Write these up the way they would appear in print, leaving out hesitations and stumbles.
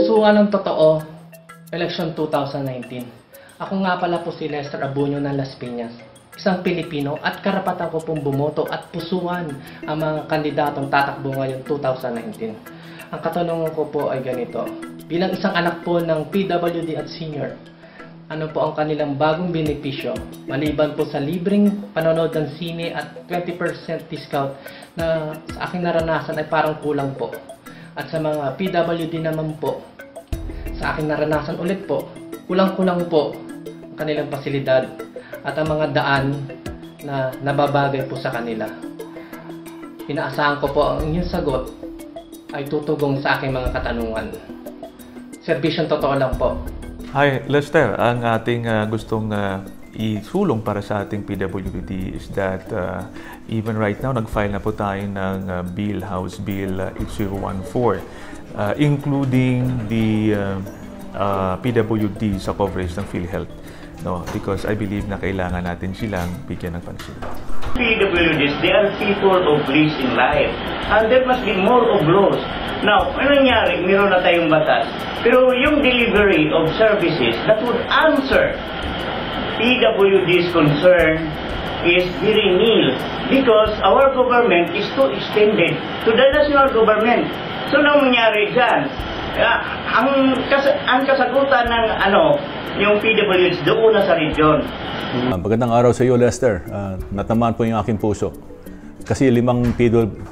Pusuan ng Totoo, Election 2019. Ako nga pala po si Lester Abunyo ng Las Piñas, isang Pilipino at karapatan ko pong bumoto at pusuan ang mga kandidatong tatakbo ngayon 2019. Ang katanungan ko po ay ganito, bilang isang anak po ng PWD at senior, ano po ang kanilang bagong benepisyo maliban po sa libreng panonood ng sine at 20% discount na sa aking naranasan ay parang kulang po. At sa mga PWD naman po, sa aking naranasan ulit po, kulang-kulang po ang kanilang pasilidad at ang mga daan na nababagay po sa kanila. Inaasahan ko po ang inyong sagot ay tutugong sa aking mga katanungan. Serbisyong totoo lang po. Hi, Lester. Ang ating gustong isulong para sa ating PWD is that even right now, nag-file na po tayo ng Bill, House Bill 8014, including the PWD sa coverage ng PhilHealth. No, because I believe na kailangan natin silang bigyan ng pansin. PWDs, they are people of risk in life. And there must be more of laws. Now, ano nangyari? Meron na tayong batas. Pero yung delivery of services that would answer PWD's concern is very nil because our government is too extended to the national government. So, ano nangyari dyan? Ang kasagutan ng yung PWDs doon na sa region. Magandang araw sa iyo, Lester. Natamaan po yung aking puso. Kasi 5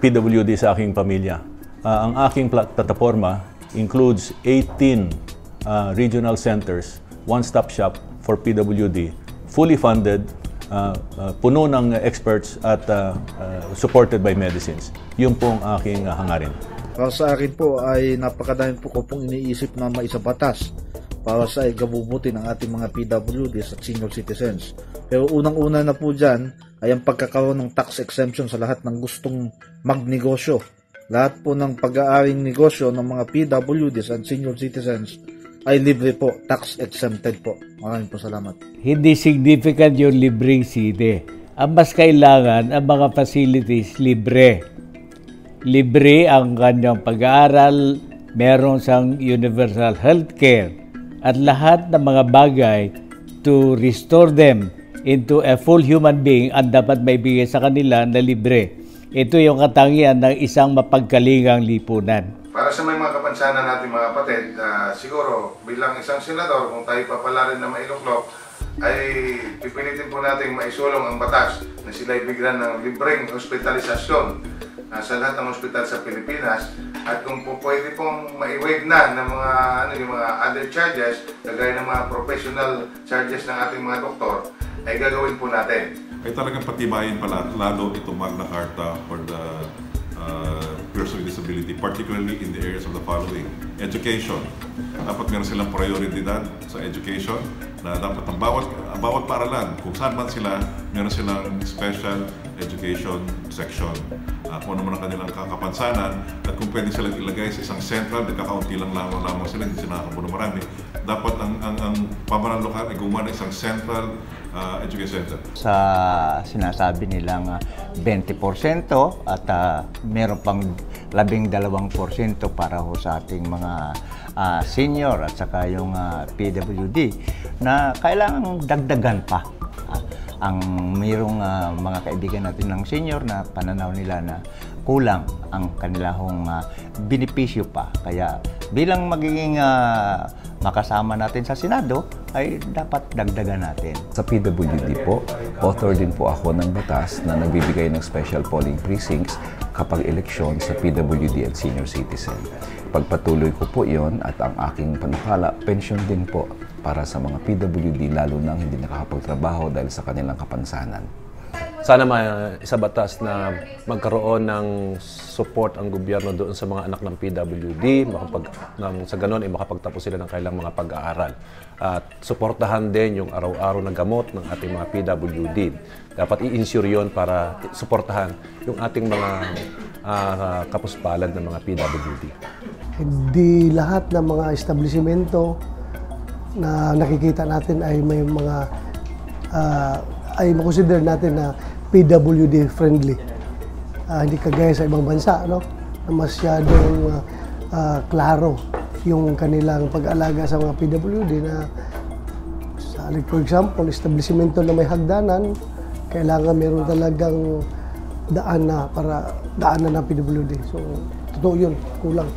PWD sa aking pamilya. Ang aking plataforma includes 18 regional centers, one-stop shop for PWD, fully funded, puno ng experts at supported by medicines. Yun po ang aking hangarin. Para sa akin po ay napakadami po ko pong iniisip na maisabatas para sa ikabubuti ng ating mga PWDs at senior citizens. Pero unang-una na po dyan ay ang pagkakaroon ng tax exemption sa lahat ng gustong magnegosyo. Lahat po ng pag-aaring negosyo ng mga PWDs at senior citizens ay libre po, tax exempted po. Maraming po salamat. Hindi significant yung libreng sine. Ang mas kailangan, ang mga facilities libre. Libre ang kanyang pag-aaral, meron siyang universal healthcare, at lahat ng mga bagay to restore them into a full human being ang dapat may bigay sa kanila na libre. Ito yung katangian ng isang mapagkalingang lipunan. Para sa may mga kapansanan natin mga kapatid, siguro bilang isang senador, kung tayo papala rin na mailuklok, ay pipilitin po natin maisulong ang batas na sila ibigyan ng libreng hospitalisasyon sa lahat ng ospital sa Pilipinas, at kung po pwede pong ma-waive na ng mga, yung mga other charges, kagaya ng mga professional charges ng ating mga doktor, ay gagawin po natin. Ay talagang patibayin pala lalo itong Magna Carta for the person with disability, particularly in the areas of the following. Education. Dapat meron silang prioridad sa education na dapat ang bawat paaralan, kung saan man sila, meron silang special education section. Kung ano man ang kanilang kakapansanan, at kung pwede silang ilagay sa isang central, nagkakaunti lang lamang sila, hindi sila nakapuno marami. Dapat ang pamahalaan lokal ay gumawa ng isang central education center. Sa sinasabi nilang 20% at meron pang 12% para ho sa ating mga senior at saka yung PWD na kailangan dagdagan pa. Ang mayroong mga kaibigan natin ng senior na pananaw nila na kulang ang kanilang benepisyo pa. Kaya bilang magiging makasama natin sa Senado, ay dapat dagdagan natin. Sa PWD po, author din po ako ng batas na nagbibigay ng special polling precincts kapag eleksyon sa PWD at senior citizen. Pagpatuloy ko po yon at ang aking panukala, pensyon din po para sa mga PWD lalo nang hindi nakakapagtrabaho dahil sa kanilang kapansanan. Sana maisabatas na magkaroon ng support ang gobyerno doon sa mga anak ng PWD, sa ganon ay makapagtapos sila ng kailang mga pag-aaral. At suportahan din yung araw-araw na gamot ng ating mga PWD. Dapat i-insure yun para suportahan yung ating mga kapuspalad ng mga PWD. Hindi lahat ng mga establishmento na nakikita natin ay may mga ay makonsider natin na PWD friendly. Hindi kagaya sa ibang bansa, no? Na masyadong klaro yung kanilang pag-alaga sa mga PWD na like for example, establishmento na may hagdanan, kailangan meron talagang daanan ng PWD. So, totoo yun, kulang.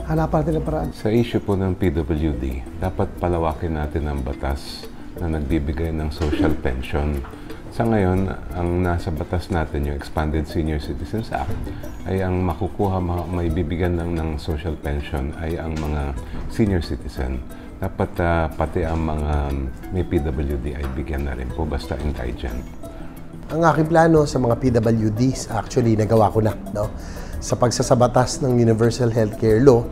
Hanapan natin ang paraan. Sa issue po ng PWD, dapat palawakin natin ang batas na nagbibigay ng social pension. Sa ngayon, ang nasa batas natin, yung Expanded Senior Citizens Act, ay ang makukuha, may bibigyan ng social pension ay ang mga senior citizen. Dapat pati ang mga may PWD ay bigyan na rin po, basta indigent. Ang aking plano sa mga PWDs, actually, nagawa ko na. No? Sa pagsasabatas ng Universal Healthcare Law,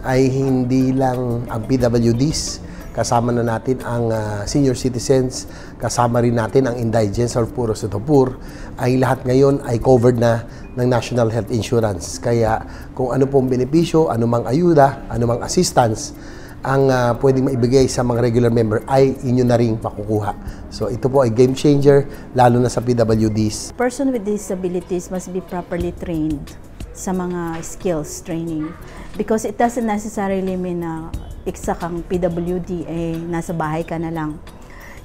ay hindi lang ang PWDs, kasama na natin ang senior citizens, kasama rin natin ang indigents or puros to poor, ay lahat ngayon ay covered na ng National Health Insurance. Kaya kung ano pong benepisyo, anumang ayuda, anumang assistance, ang pwedeng maibigay sa mga regular member ay inyo na rin makukuha. So ito po ay game changer, lalo na sa PWDs. Person with disabilities must be properly trained sa mga skills training because it doesn't necessarily mean na isa kang PWD nasa bahay ka na lang.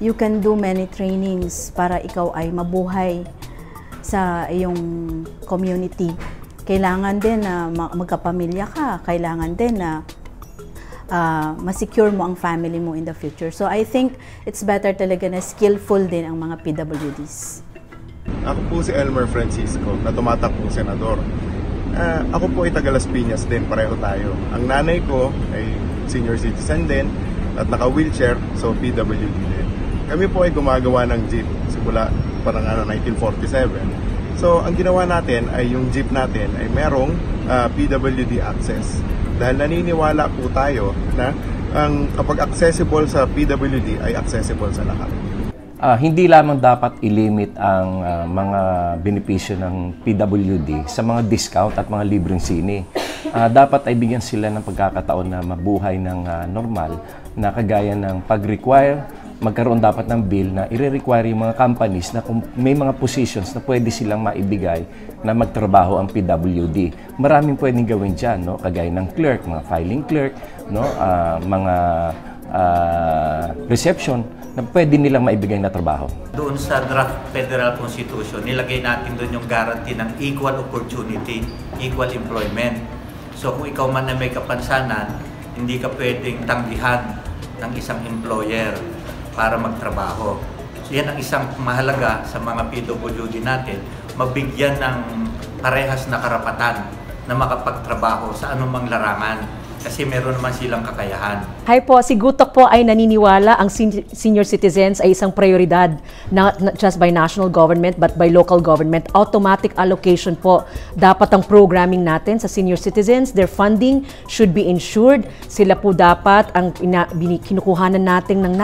You can do many trainings para ikaw ay mabuhay sa iyong community. Kailangan din na magkapamilya ka, kailangan din na ma-secure mo ang family mo in the future. So I think it's better talaga na skillful din ang mga PWDs. Ako po si Elmer Francisco na tumatakbong senador. Ako po ay taga Las Piñas din, pareho tayo. Ang nanay ko ay senior citizen din at naka-wheelchair, so PWD din. Kami po ay gumagawa ng jeep simula parang 1947. So ang ginawa natin ay yung jeep natin ay merong PWD access. Dahil naniniwala po tayo na kapag accessible sa PWD ay accessible sa lahat. Hindi lamang dapat ilimit ang mga benepisyo ng PWD sa mga discount at mga libreng sine. Dapat ay bigyan sila ng pagkakataon na mabuhay ng normal na kagaya ng pag-require, magkaroon dapat ng bill na i-require yung mga companies na kung may mga positions na pwede silang maibigay na magtrabaho ang PWD. Maraming pwedeng gawin dyan, no? Kagaya ng clerk, mga filing clerk, no? Mga reception na pwede nilang maibigay na trabaho. Doon sa draft Federal Constitution, nilagay natin doon yung guarantee ng equal opportunity, equal employment. So kung ikaw man na may kapansanan, hindi ka pwedeng tanggihan ng isang employer para magtrabaho. So yan ang isang mahalaga sa mga PWD natin, mabigyan ng parehas na karapatan na makapagtrabaho sa anumang larangan. Kasi meron naman silang kakayahan. Hi po, si Gutok po ay naniniwala ang senior citizens ay isang prioridad not just by national government but by local government. Automatic allocation po dapat ang programming natin sa senior citizens. Their funding should be insured. Sila po dapat ang kinukuhanan natin ng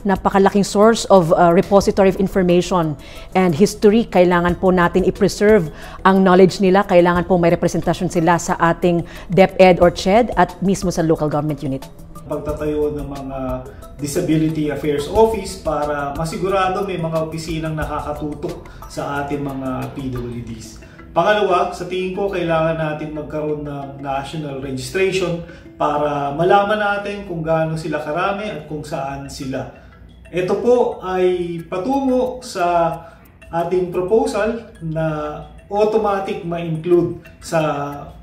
napakalaking source of repository of information and history. Kailangan po natin i-preserve ang knowledge nila. Kailangan po may representasyon sila sa ating DepEd or CHED at mismo sa local government unit. Pagtatayo ng mga Disability Affairs Office para masigurado may mga opisinang nakakatutok sa ating mga PWDs. Pangalawa, sa tingin ko kailangan natin magkaroon ng national registration para malaman natin kung gaano sila karami at kung saan sila. Ito po ay patungo sa ating proposal na automatic ma-include sa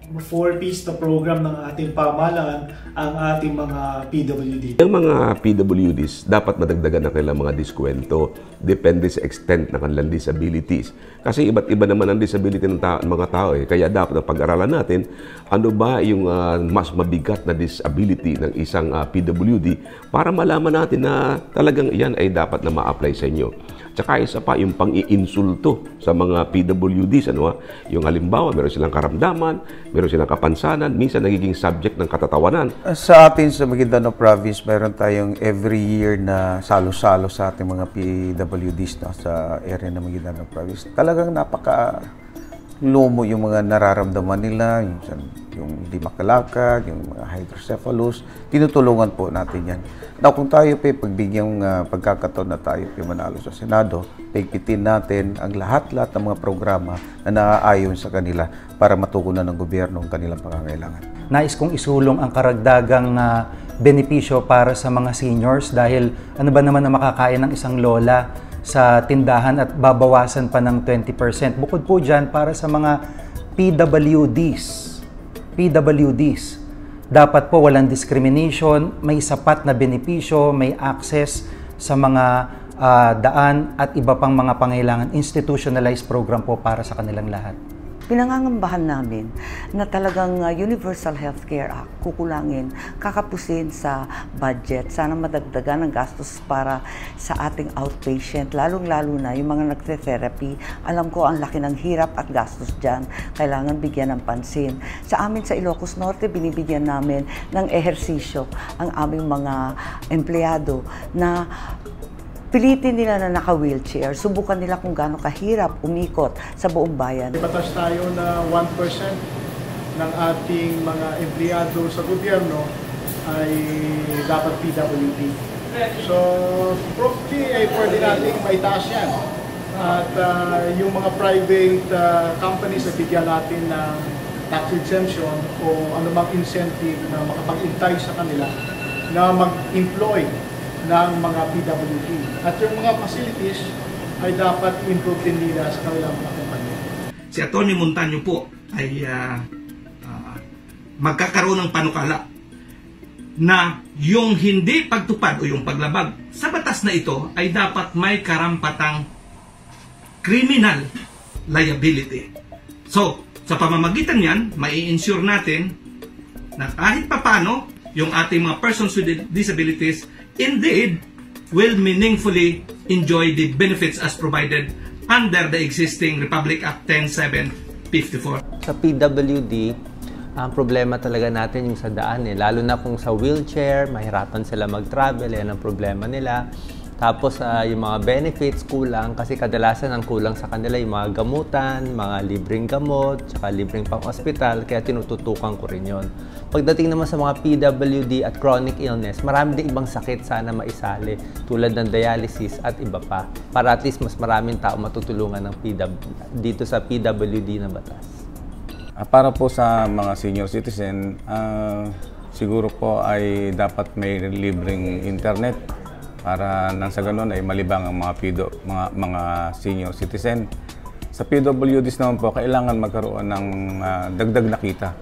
4Ps na program ng ating pamahalaan ang ating mga PWD. Ang mga PWDs dapat madagdagan ng kanilang mga diskwento depende sa extent ng kanilang disabilities. Kasi iba't iba naman ang disability ng mga tao kaya dapat ang pag-aralan natin ano ba yung mas mabigat na disability ng isang PWD para malaman natin na talagang yan ay dapat na ma-apply sa inyo. Tsaka isa pa yung pang-iinsulto sa mga PWDs. Yung halimbawa, meron silang karamdaman, meron silang kapansanan, minsan nagiging subject ng katatawanan. Sa atin sa Maguindanao Province, meron tayong every year na salo-salo sa ating mga PWDs sa area ng Maguindanao Province. Talagang napaka-lumo yung mga nararamdaman nila, yung di makalakad, yung mga hydrocephalus, tinutulungan po natin yan. Now, kung tayo pagbigyan pagkakataon na tayo manalo sa Senado, pigpitin natin ang lahat-lahat ng mga programa na naaayon sa kanila para matugunan ng gobyerno ang kanilang pangangailangan. Nais kong isulong ang karagdagang benepisyo para sa mga seniors dahil ano ba naman na makakain ng isang lola sa tindahan at babawasan pa ng 20%. Bukod po dyan, para sa mga PWDs, dapat po walang discrimination, may sapat na benepisyo, may access sa mga daan at iba pang mga pangailangan. Institutionalized program po para sa kanilang lahat. Pinangangambahan namin na talagang Universal Healthcare Act kukulangin, kakapusin sa budget. Sana madagdagan ang gastos para sa ating outpatient, lalong-lalo na yung mga nagte-therapy. Alam ko ang laki ng hirap at gastos dyan. Kailangan bigyan ng pansin. Sa amin sa Ilocos Norte, binibigyan namin ng ehersisyo ang aming mga empleyado na pilitin nila na naka-wheelchair, subukan nila kung gaano kahirap umikot sa buong bayan. Batas tayo na 1% ng ating mga empleyado sa gobyerno ay dapat PWD. So, probably ay pwede natin maitaas yan. At yung mga private companies na bigyan natin ng tax exemption o anumang incentive na makapag-intay sa kanila na mag-employ ng mga PWD. At yung mga facilities ay dapat improve din nila sa kanilang mga kumpanya. Si Atty. Montaño po ay magkakaroon ng panukala na yung hindi pagtupad o yung paglabag sa batas na ito ay dapat may karampatang criminal liability. So, sa pamamagitan yan, mai-ensure natin na kahit papano yung ating mga persons with disabilities indeed will meaningfully enjoy the benefits as provided under the existing Republic Act 10754. Sa PWD, ang problema talaga natin yung sa daan lalo na kung sa wheelchair, mahirapan sila mag-travel, yan ang problema nila. Tapos yung mga benefits kulang kasi kadalasan ang kulang sa kanila yung mga gamutan, mga libreng gamot, saka libreng pang-hospital, kaya tinututukan ko rin yun. Pagdating naman sa mga PWD at chronic illness, marami din ibang sakit sana maisali tulad ng dialysis at iba pa para at least mas maraming tao matutulungan ng dito sa PWD na batas. Para po sa mga senior citizen, siguro po ay dapat may libreng internet para nang sa ganun ay malibang ang mga senior citizen. Sa PWDs naman po, kailangan magkaroon ng dagdag na kita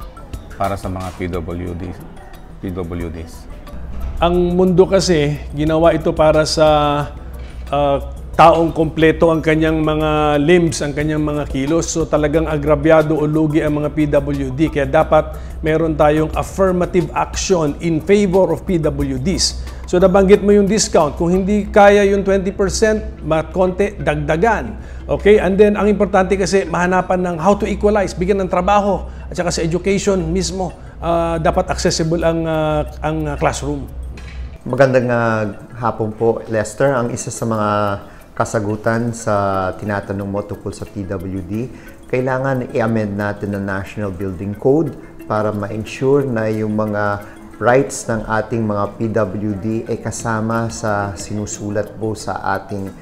para sa mga PWDs. Ang mundo kasi, ginawa ito para sa taong kompleto ang kanyang mga limbs, ang kanyang mga kilos. So talagang agrabyado o lugi ang mga PWD. Kaya dapat meron tayong affirmative action in favor of PWDs. So nabanggit mo yung discount. Kung hindi kaya yung 20%, konti, dagdagan. Okay? And then, ang importante kasi, mahanapan ng how to equalize, bigyan ng trabaho, at saka sa education mismo, dapat accessible ang classroom. Magandang hapon po, Lester. Ang isa sa mga kasagutan sa tinatanong mo tungkol sa PWD, kailangan i-amend natin ang National Building Code para ma-ensure na yung mga rights ng ating mga PWD ay kasama sa sinusulat po sa ating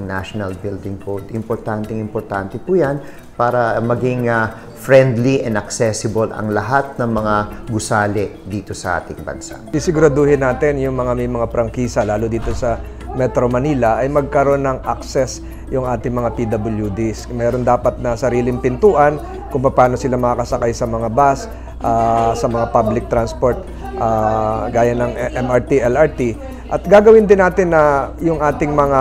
National Building Code. Importante po yan para maging friendly and accessible ang lahat ng mga gusali dito sa ating bansa. Isiguraduhin natin yung may mga prangkisa, lalo dito sa Metro Manila, ay magkaroon ng access yung ating mga PWDs. Meron dapat na sariling pintuan kung paano sila makakasakay sa mga bus, sa mga public transport, gaya ng MRT, LRT. At gagawin din natin na yung ating mga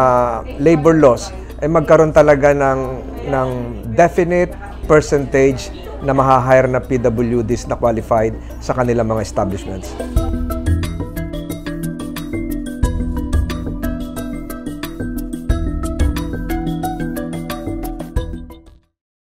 labor laws ay magkaroon talaga ng definite percentage na maha-hire na PWDs na qualified sa kanilang mga establishments.